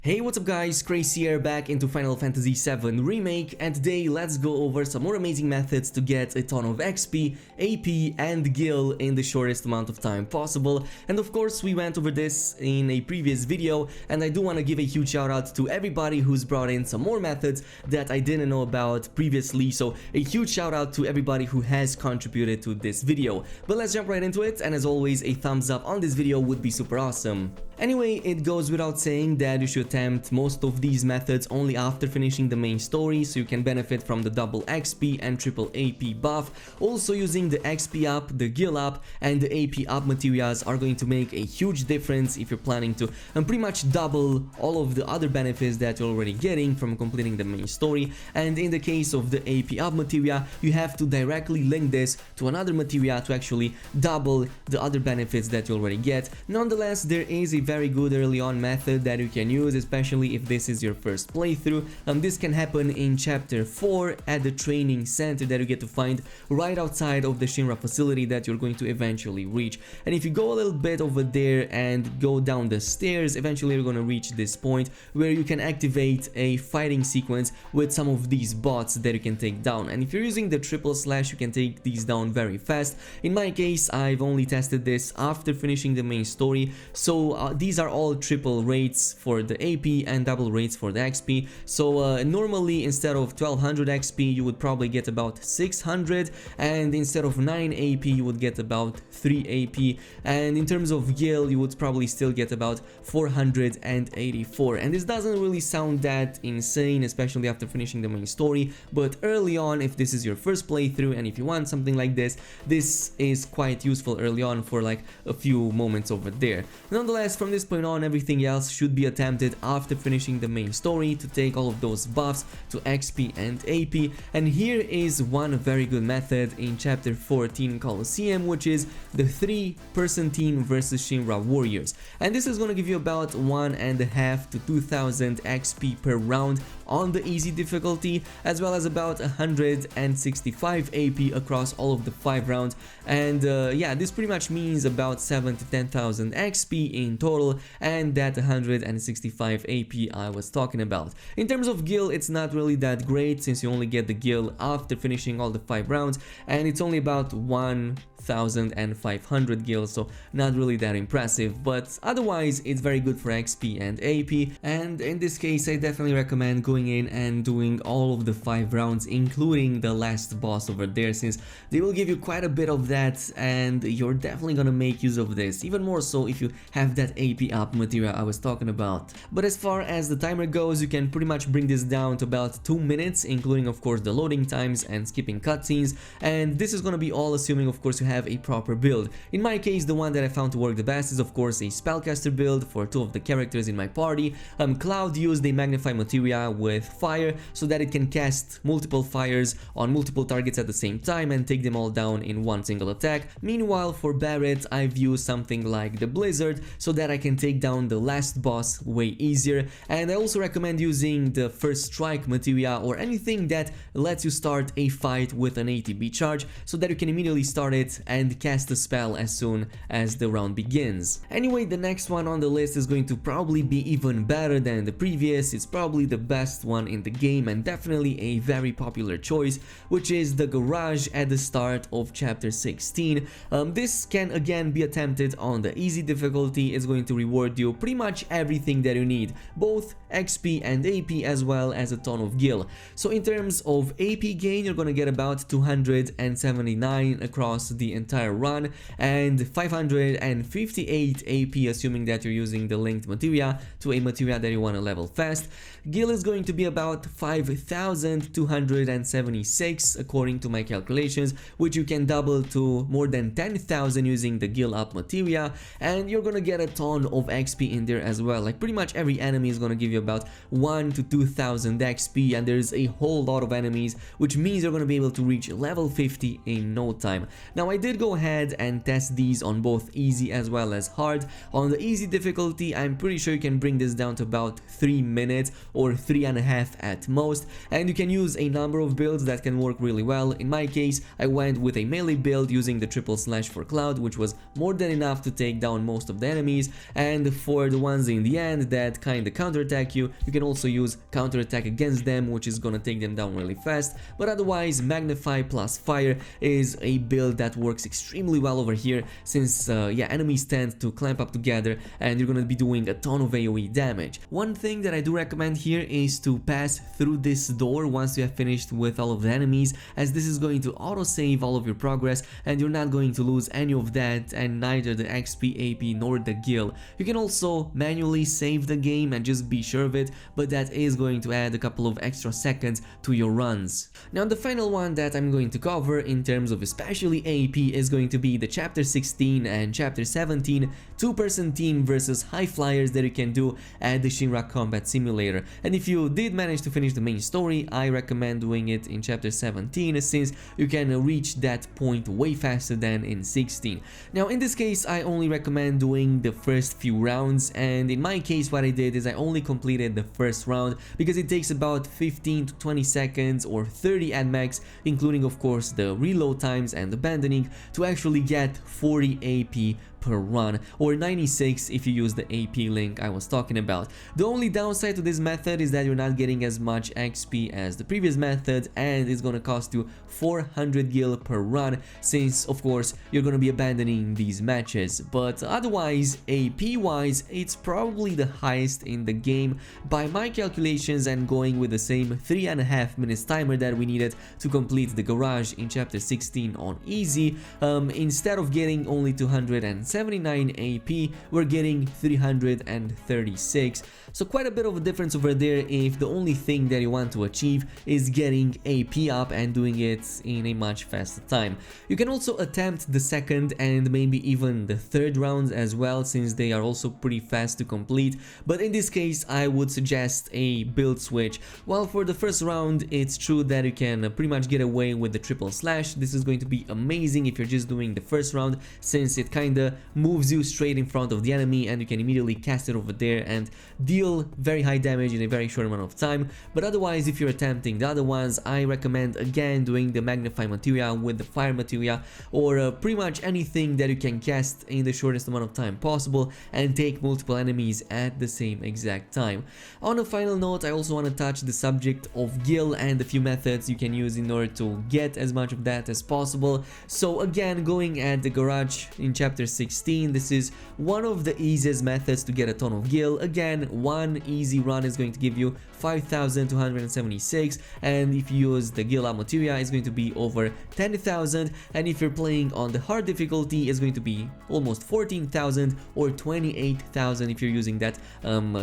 Hey, what's up guys, Crazy here, back into Final Fantasy VII Remake, and today let's go over some more amazing methods to get a ton of XP, AP and gil in the shortest amount of time possible. And of course we went over this in a previous video, and I do want to give a huge shout out to everybody who's brought in some more methods that I didn't know about previously, so a huge shout out to everybody who has contributed to this video. But let's jump right into it, and as always a thumbs up on this video would be super awesome. Anyway, it goes without saying that you should attempt most of these methods only after finishing the main story, so you can benefit from the double XP and triple AP buff. Also, using the XP up, the gil up and the AP up materials are going to make a huge difference if you're planning to pretty much double all of the other benefits that you're already getting from completing the main story. And in the case of the AP up materia, you have to directly link this to another materia to actually double the other benefits that you already get. Nonetheless, there is a very good early on method that you can use, especially if this is your first playthrough. This can happen in chapter 4 at the training center that you get to find right outside of the Shinra facility that you're going to eventually reach. And if you go a little bit over there and go down the stairs, eventually you're going to reach this point where you can activate a fighting sequence with some of these bots that you can take down. And if you're using the triple slash, you can take these down very fast. In my case, I've only tested this after finishing the main story, so these are all triple rates for the AP and double rates for the XP. So normally instead of 1200 XP you would probably get about 600, and instead of 9 AP you would get about 3 AP, and in terms of gil you would probably still get about 484. And this doesn't really sound that insane, especially after finishing the main story, but early on, if this is your first playthrough and if you want something like this, this is quite useful early on for like a few moments over there. Nonetheless, from this point on, everything else should be attempted after finishing the main story to take all of those buffs to XP and AP. And here is one very good method in chapter 14 Colosseum, which is the 3-person team versus Shinra warriors. And this is going to give you about 1.5 to 2000 XP per round on the easy difficulty, as well as about 165 AP across all of the 5 rounds. And yeah, this pretty much means about 7 to 10,000 XP in total, and that 165 AP I was talking about. In terms of gil, it's not really that great, since you only get the gil after finishing all the 5 rounds, and it's only about 1,500 gil, so not really that impressive, but otherwise it's very good for XP and AP. And in this case I definitely recommend going in and doing all of the 5 rounds, including the last boss over there, since they will give you quite a bit of that, and you're definitely gonna make use of this, even more so if you have that AP up material I was talking about. But as far as the timer goes, you can pretty much bring this down to about 2 minutes, including of course the loading times and skipping cutscenes, and this is gonna be all assuming of course you have a proper build. In my case, the one that I found to work the best is of course a spellcaster build for 2 of the characters in my party. Cloud used a magnify materia with fire so that it can cast multiple fires on multiple targets at the same time and take them all down in one single attack. Meanwhile, for Barret, I've used something like the blizzard so that I can take down the last boss way easier. And I also recommend using the first strike materia or anything that lets you start a fight with an ATB charge so that you can immediately start it and cast a spell as soon as the round begins. Anyway, the next one on the list is going to probably be even better than the previous. It's probably the best one in the game and definitely a very popular choice, which is the garage at the start of chapter 16. This can again be attempted on the easy difficulty. It's going to reward you pretty much everything that you need, both XP and AP, as well as a ton of gil. So in terms of AP gain, you're gonna get about 279 across the entire run, and 558 AP assuming that you're using the linked materia to a materia that you want to level fast. Gil is going to be about 5,276 according to my calculations, which you can double to more than 10,000 using the gil up materia, and you're gonna get a ton of XP in there as well. Like pretty much every enemy is gonna give you about 1 to 2,000 XP, and there's a whole lot of enemies, which means you're gonna be able to reach level 50 in no time. Now I did go ahead and test these on both easy as well as hard. On the easy difficulty, I'm pretty sure you can bring this down to about 3 minutes or 3.5 at most, and you can use a number of builds that can work really well. In my case, I went with a melee build using the triple slash for Cloud, which was more than enough to take down most of the enemies, and for the ones in the end that kinda counterattack you, you can also use counterattack against them, which is gonna take them down really fast. But otherwise, Magnify plus Fire is a build that works extremely well over here, since yeah, enemies tend to clamp up together and you're gonna be doing a ton of AoE damage. One thing that I do recommend here is to pass through this door once you have finished with all of the enemies, as this is going to autosave all of your progress and you're not going to lose any of that, and neither the XP, AP nor the gil. You can also manually save the game and just be sure of it, but that is going to add a couple of extra seconds to your runs. Now the final one that I'm going to cover in terms of especially AP is going to be the chapter 16 and chapter 17 two-person team versus high flyers that you can do at the Shinra Combat Simulator. And if you did manage to finish the main story, I recommend doing it in chapter 17, since you can reach that point way faster than in 16. Now in this case, I only recommend doing the first few rounds, and in my case what I did is I only completed the first round because it takes about 15 to 20 seconds or 30 at max, including of course the reload times and abandoning, to actually get 40 AP per run, or 96 if you use the AP link I was talking about. The only downside to this method is that you're not getting as much XP as the previous method, and it's gonna cost you 400 gil per run, since of course you're gonna be abandoning these matches. But otherwise, AP wise, it's probably the highest in the game by my calculations, and going with the same 3.5 minutes timer that we needed to complete the garage in chapter 16 on easy. Instead of getting only 279 AP, we're getting 336, so quite a bit of a difference over there if the only thing that you want to achieve is getting AP up and doing it in a much faster time. You can also attempt the second and maybe even the third rounds as well, since they are also pretty fast to complete, but in this case I would suggest a build switch. While for the first round it's true that you can pretty much get away with the triple slash, this is going to be amazing if you're just doing the first round, since it kinda moves you straight in front of the enemy and you can immediately cast it over there and deal very high damage in a very short amount of time. But otherwise, if you're attempting the other ones, I recommend again doing the Magnify materia with the Fire materia, or pretty much anything that you can cast in the shortest amount of time possible and take multiple enemies at the same exact time. On a final note, I also want to touch the subject of gil and a few methods you can use in order to get as much of that as possible. So again, going at the garage in chapter 16, this is one of the easiest methods to get a ton of gil. Again, one easy run is going to give you 5,276, and if you use the gil up materia, it's going to be over 10,000, and if you're playing on the hard difficulty, it's going to be almost 14,000 or 28,000 if you're using that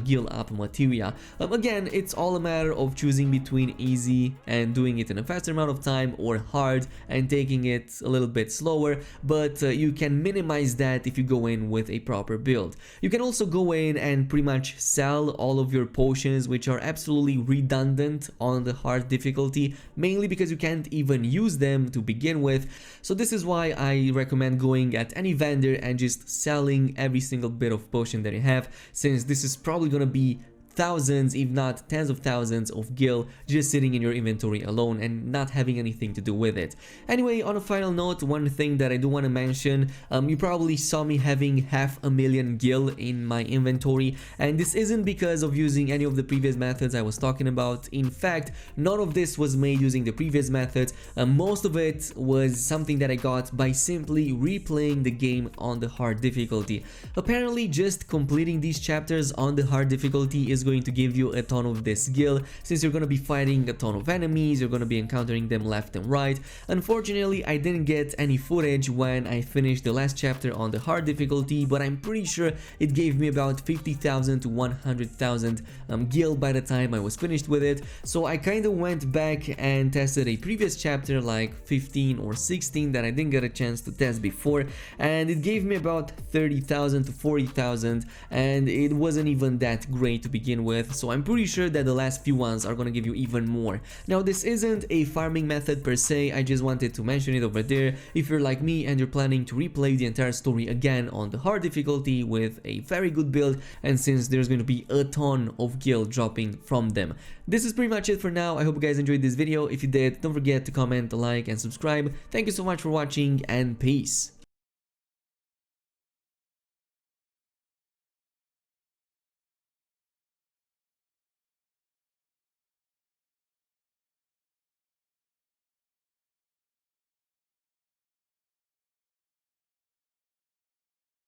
gil up materia. Again, it's all a matter of choosing between easy and doing it in a faster amount of time, or hard and taking it a little bit slower, but you can minimize that if you go in with a proper build. You can also go in and pretty much sell all of your potions, which are absolutely redundant on the hard difficulty, mainly because you can't even use them to begin with. So this is why I recommend going at any vendor and just selling every single bit of potion that you have, since this is probably gonna be thousands, if not tens of thousands of gil just sitting in your inventory alone and not having anything to do with it. Anyway, on a final note, one thing that I do want to mention, you probably saw me having 500,000 gil in my inventory, and this isn't because of using any of the previous methods I was talking about. In fact, none of this was made using the previous methods. Most of it was something that I got by simply replaying the game on the hard difficulty. Apparently, just completing these chapters on the hard difficulty is going to give you a ton of this gil, since you're going to be fighting a ton of enemies, you're going to be encountering them left and right. Unfortunately, I didn't get any footage when I finished the last chapter on the hard difficulty, but I'm pretty sure it gave me about 50,000 to 100,000 gil by the time I was finished with it. So I kind of went back and tested a previous chapter like 15 or 16 that I didn't get a chance to test before, and it gave me about 30,000 to 40,000, and it wasn't even that great to begin begin with, so I'm pretty sure that the last few ones are gonna give you even more. Now this isn't a farming method per se, I just wanted to mention it over there if you're like me and you're planning to replay the entire story again on the hard difficulty with a very good build, and since there's going to be a ton of gil dropping from them. This is pretty much it for now. I hope you guys enjoyed this video. If you did, don't forget to comment, like, and subscribe. Thank you so much for watching, and peace.